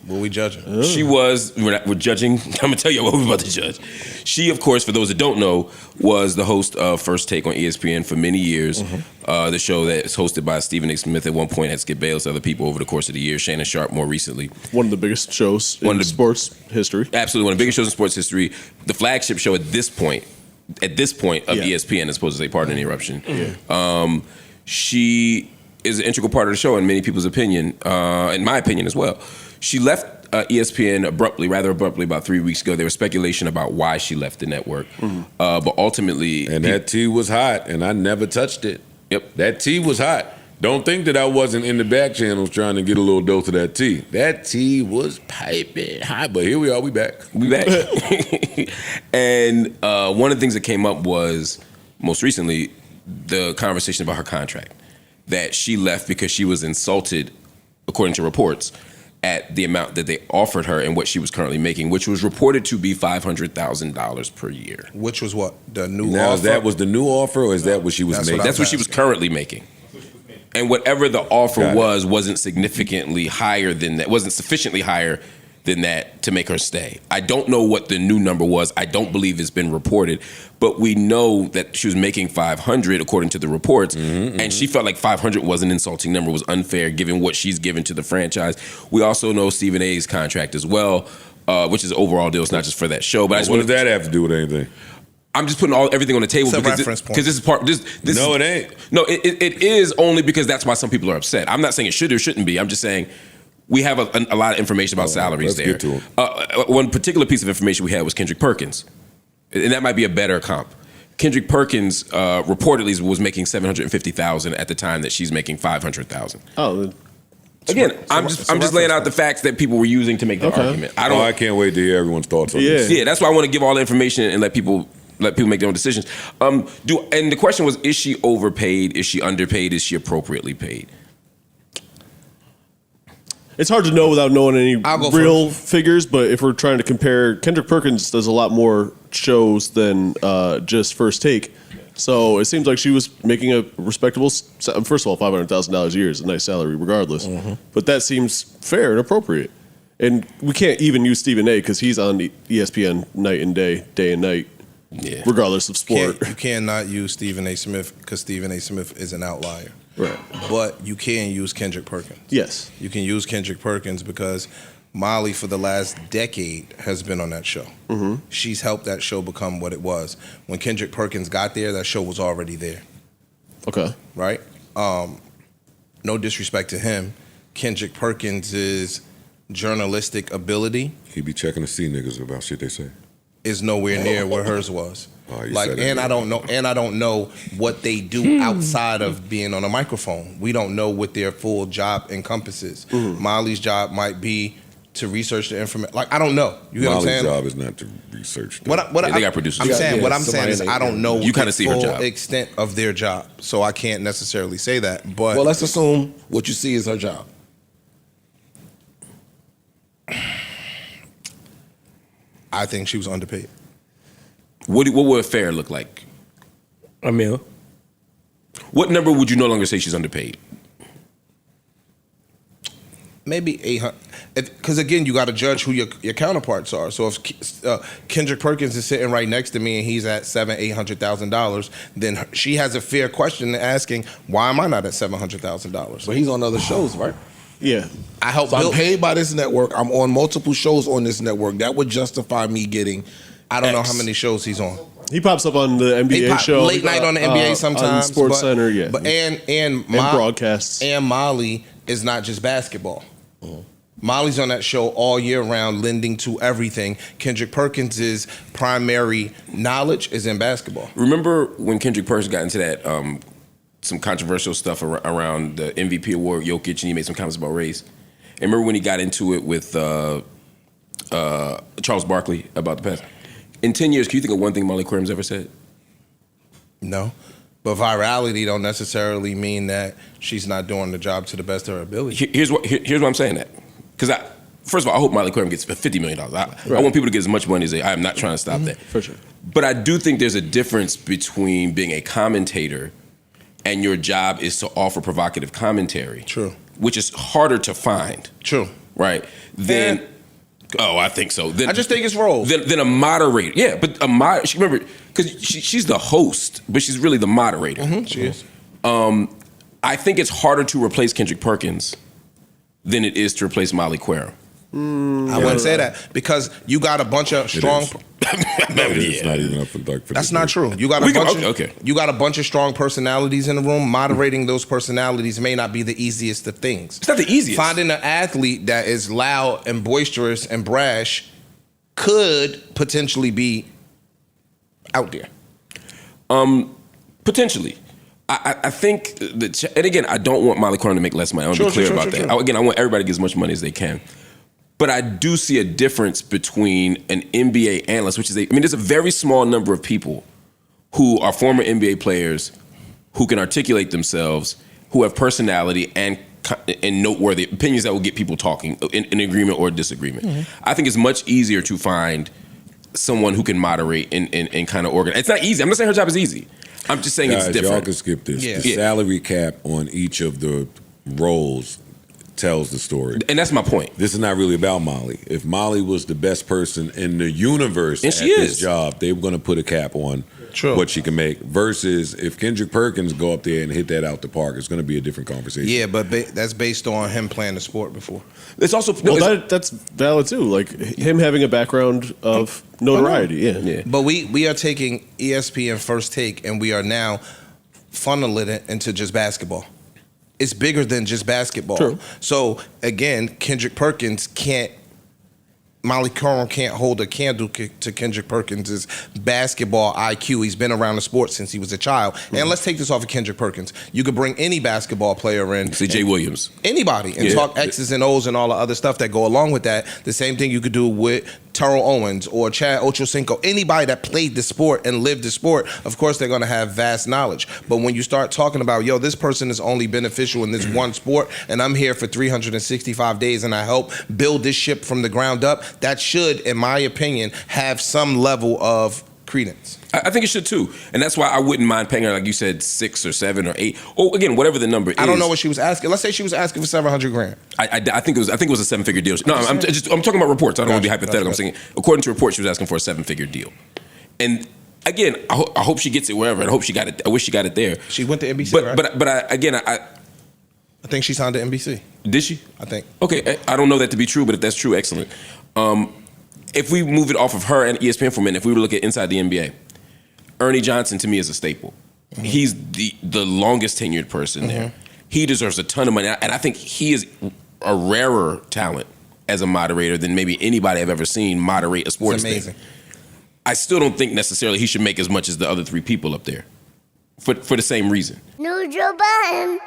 What we judging? She was. We're judging. I'm gonna tell you what we're about to judge. She, of course, for those that don't know, was the host of First Take on ESPN for many years. The show that is hosted by Stephen A. Smith at one point, had Skip Bayless, other people over the course of the year. Shannon Sharp more recently. One of the biggest shows in sports history. Absolutely, one of the biggest shows in sports history. The flagship show at this point of ESPN, as opposed to say, pardon the interruption. She is an integral part of the show in many people's opinion, in my opinion as well. She left ESPN rather abruptly, about 3 weeks ago. There was speculation about why she left the network, but ultimately, that tea was hot, and I never touched it. Yep, that tea was hot. Don't think that I wasn't in the back channels trying to get a little dose of that tea. That tea was piping hot, but here we are. We back. And one of the things that came up was most recently the conversation about her contract, that she left because she was insulted, according to reports, at the amount that they offered her and what she was currently making, which was reported to be $500,000 per year. Which was what? The new now, offer? Is that was the new offer, or is that what she was making? That's what she was currently making. And whatever the offer wasn't significantly higher than that, wasn't sufficiently higher than that to make her stay. I don't know what the new number was. I don't believe it's been reported, but we know that she was making $500 according to the reports, and she felt like $500 was an insulting number, was unfair given what she's given to the franchise. We also know Stephen A's contract as well, which is an overall deal. It's not just for that show. But what does that have to do with anything? I'm just putting everything on the table because this is part. This no, it ain't. No, it is only because that's why some people are upset. I'm not saying it should or shouldn't be. I'm just saying we have a lot of information about salaries there. Let's get to it. One particular piece of information we had was Kendrick Perkins, and that might be a better comp. Kendrick Perkins reportedly was making $750,000 at the time that she's making $500,000. Oh. Again, I'm just laying out the facts that people were using to make the argument. I can't wait to hear everyone's thoughts on this. Yeah, that's why I want to give all the information and let people make their own decisions. And the question was, is she overpaid? Is she underpaid? Is she appropriately paid? It's hard to know without knowing any real figures, but if we're trying to compare, Kendrick Perkins does a lot more shows than just First Take. So it seems like she was making a respectable, first of all, $500,000 a year is a nice salary regardless. But that seems fair and appropriate. And we can't even use Stephen A because he's on ESPN night and day and night. Yeah. Regardless of sport. You cannot use Stephen A. Smith because Stephen A. Smith is an outlier. Right. But you can use Kendrick Perkins. Yes. You can use Kendrick Perkins because Molly, for the last decade, has been on that show. She's helped that show become what it was. When Kendrick Perkins got there, that show was already there. Okay. Right? No disrespect to him. Kendrick Perkins' journalistic ability. He be checking to see niggas about shit they say. Is nowhere near where hers was. I don't know what they do outside of being on a microphone. We don't know what their full job encompasses. Molly's job might be to research the information. I don't know. You get what I'm saying? Molly's job is not to research. They got producers. I'm saying what I'm saying is I don't know you the see her job. extent of their job, so I can't necessarily say that. But well, let's assume what you see is her job. I think she was underpaid. What would fair look like? $1 million. What number would you no longer say she's underpaid? Maybe 800. Because again, you got to judge who your counterparts are. So if Kendrick Perkins is sitting right next to me and he's at $800,000, then she has a fair question asking, why am I not at $700,000? But he's on other shows, right? Yeah. I'm paid by this network. I'm on multiple shows on this network. That would justify me getting I don't know how many shows he's on. He pops up on the NBA show. Late night on the NBA sometimes. On Sports Center, yeah. But and broadcasts. And Molly is not just basketball. Molly's on that show all year round, lending to everything. Kendrick Perkins' primary knowledge is in basketball. Remember when Kendrick Perkins got into that some controversial stuff around the MVP award, Jokic, and he made some comments about race? And remember when he got into it with Charles Barkley about the past? In 10 years, can you think of one thing Molly Qerim's ever said? No. But virality don't necessarily mean that she's not doing the job to the best of her ability. Here's what I'm saying that. Because first of all, I hope Molly Qerim gets $50 million. I want people to get as much money as they. I am not trying to stop that. For sure. But I do think there's a difference between being a commentator and your job is to offer provocative commentary. True. Which is harder to find. True. right? Then, I think so. Then I just think it's roles. Then a moderator, yeah, but she remember because she's the host, but she's really the moderator. She is. I think it's harder to replace Kendrick Perkins than it is to replace Molly Qerim. I wouldn't say that because you got a bunch of strong. It's not even up for That's not true. You got You got a bunch of strong personalities in the room. Moderating those personalities may not be the easiest of things. It's not the easiest. Finding an athlete that is loud and boisterous and brash could potentially be out there. Potentially. I think that, and again, I don't want Molly Qerim to make less money. I want to be clear about that. Again, I want everybody to get as much money as they can. But I do see a difference between an NBA analyst, which is there's a very small number of people who are former NBA players who can articulate themselves, who have personality and noteworthy opinions that will get people talking in agreement or disagreement. Mm-hmm. I think it's much easier to find someone who can moderate and kind of organize. It's not easy. I'm not saying her job is easy. I'm just saying it's different. Y'all can skip this. Yeah. The salary cap on each of the roles tells the story. And that's my point. This is not really about Molly. If Molly was the best person in the universe at this job, they were going to put a cap on what she can make. Versus if Kendrick Perkins go up there and hit that out the park, it's going to be a different conversation. Yeah, but that's based on him playing the sport before. It's also that's valid too. Like him having a background of notoriety. Yeah. But we are taking ESPN First Take and we are now funneling it into just basketball. It's bigger than just basketball. True. So again, Kendrick Perkins Molly Qerim can't hold a candle to Kendrick Perkins' basketball IQ. He's been around the sport since he was a child. Mm-hmm. And let's take this off of Kendrick Perkins. You could bring any basketball player in. Say Jay Williams. Anybody. And talk X's and O's and all the other stuff that go along with that. The same thing you could do with Terrell Owens or Chad Ochocinco. Anybody that played the sport and lived the sport, of course they're going to have vast knowledge. But when you start talking about, this person is only beneficial in this one sport and I'm here for 365 days and I help build this ship from the ground up, that should, in my opinion, have some level of credence. I think it should too. And that's why I wouldn't mind paying her, like you said, 6 or 7 or 8. Or again, whatever the number is. I don't know what she was asking. Let's say she was asking for $700,000. I think it was a 7-figure deal. No, I'm talking about reports. I don't want to be hypothetical. I'm saying, according to reports, she was asking for a 7-figure deal. And again, I hope she gets it wherever. I hope she got it. I wish she got it there. She went to NBC, right? But I think she signed to NBC. Did she? I think. Okay, I don't know that to be true, but if that's true, excellent. If we move it off of her and ESPN for a minute, if we were to look at inside the NBA, Ernie Johnson to me is a staple. Mm-hmm. He's the longest tenured person there. He deserves a ton of money, and I think he is a rarer talent as a moderator than maybe anybody I've ever seen moderate a sports thing. I still don't think necessarily he should make as much as the other 3 people up there for the same reason. New Joe Budden.